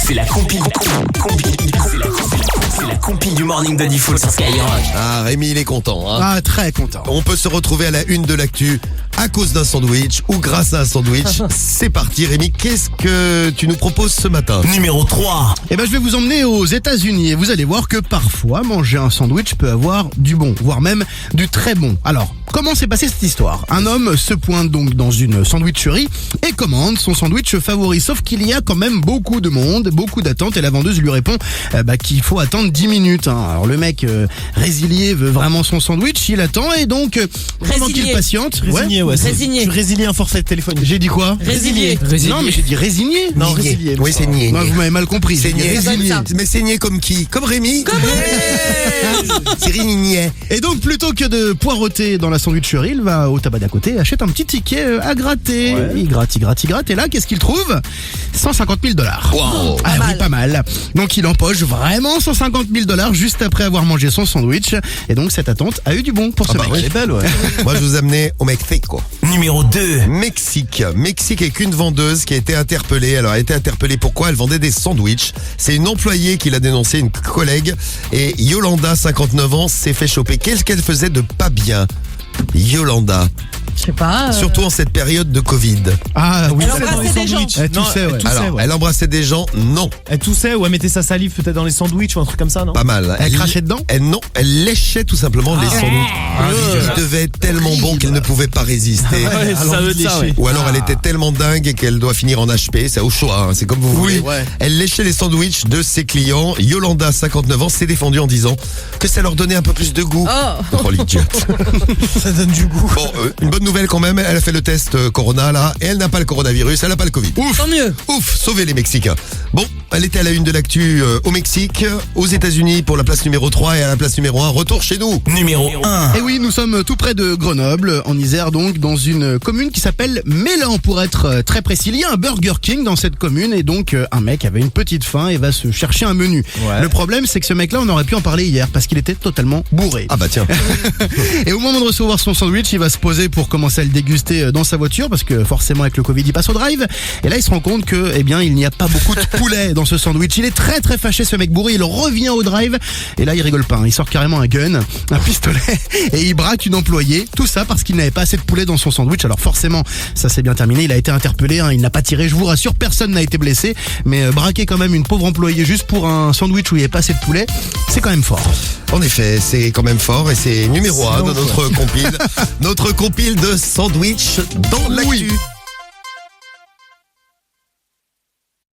C'est la compile du morning de Diffoul sur Skyrock. Ah, Rémi, il est content. Hein. Ah, très content. On peut se retrouver à la une de l'actu à cause d'un sandwich ou grâce à un sandwich. C'est parti, Rémi. Qu'est-ce que tu nous proposes ce matin? Numéro 3. Eh ben, je vais vous emmener aux États-Unis et vous allez voir que parfois manger un sandwich peut avoir du bon, voire même du très bon. Alors, comment s'est passée cette histoire? Un homme se pointe donc dans une sandwicherie et commande son sandwich favori. Sauf qu'il y a quand même beaucoup de monde, beaucoup d'attentes et la vendeuse lui répond qu'il faut attendre 10 minutes. Hein. Alors le mec résilié veut vraiment son sandwich, il attend et donc pendant qu'il patiente, Résigné, ouais. Résigné. Tu résilies un forfait téléphonique. j'ai dit quoi? Résilié. Non, mais j'ai dit résigné. Non, Niais. résilié. Oui, c'est niais. Non, vous m'avez mal compris. C'est J'ai dit niais. résigné. Ça. Mais c'est niais comme qui? Comme Rémi? C'est Rémi niais. Et donc plutôt que de poireauter dans la sandwicherie, il va au tabac d'à côté et achète un petit ticket à gratter. Ouais. Il gratte. Et là, qu'est-ce qu'il trouve? 150 000 $. Wow. Ah oui, pas mal. Donc il empoche vraiment 150 000 $ juste après avoir mangé son sandwich. Et donc cette attente a eu du bon pour ce mec. Elle est belle, ouais. Moi, je vous amenais au Mexique, quoi. Numéro 2. Mexique avec une vendeuse qui a été interpellée. Alors, elle a été interpellée pourquoi? Elle vendait des sandwichs. C'est une employée qui l'a dénoncé, une collègue. Et Yolanda, 59 ans, s'est fait choper. Qu'est-ce qu'elle faisait de pas bien? Yolanda, Je sais pas. surtout en cette période de Covid. Ah oui. Elle embrassait des gens. Elle toussait, ouais. Alors, elle embrassait des gens? Non, Elle toussait ou elle mettait sa salive peut-être dans les sandwichs ou un truc comme ça, non? pas mal. Elle crachait dedans? Non, elle léchait tout simplement les sandwichs. Il devait être tellement bon qu'elle ne pouvait pas résister. Ouais, ça veut dire ça, ouais. Ou alors elle était tellement dingue qu'elle doit finir en HP, c'est au choix, hein, c'est comme vous voulez. ouais. Elle léchait les sandwichs de ses clients. Yolanda, 59 ans, s'est défendue en disant que ça leur donnait un peu plus de goût. Oh. L'idiote. Ça donne du goût. Bon, une bonne nouvelle quand même, elle a fait le test Corona là, et elle n'a pas le coronavirus, elle n'a pas le Covid. Ouf, Tant mieux. ouf, sauvez les Mexicains. Bon, elle était à la une de l'actu au Mexique, aux États-Unis pour la place numéro 3 et à la place numéro 1, retour chez nous. Numéro 1. Et oui, nous sommes tout près de Grenoble, en Isère donc, dans une commune qui s'appelle Mélan pour être très précis. Il y a un Burger King dans cette commune et donc un mec avait une petite faim et va se chercher un menu. Ouais. Le problème c'est que ce mec-là, on aurait pu en parler hier parce qu'il était totalement bourré. Ah bah tiens. Et au moment de recevoir son sandwich, il va se poser pour commencer à le déguster dans sa voiture parce que forcément avec le Covid, il passe au drive. Et là, il se rend compte que, eh bien, il n'y a pas beaucoup de poulet dans ce sandwich. Il est très très fâché, ce mec bourré. Il revient au drive et là, il rigole pas. Hein. Il sort carrément un gun, un pistolet et il braque une employée. Tout ça parce qu'il n'avait pas assez de poulet dans son sandwich. Alors forcément, ça s'est bien terminé. Il a été interpellé. Hein. Il n'a pas tiré. Je vous rassure, personne n'a été blessé. Mais braquer quand même une pauvre employée juste pour un sandwich où il n'y avait pas assez de poulet, c'est quand même fort. En effet, c'est quand même fort et c'est numéro 1 de notre compile. Notre compile de sandwich dans l'actu.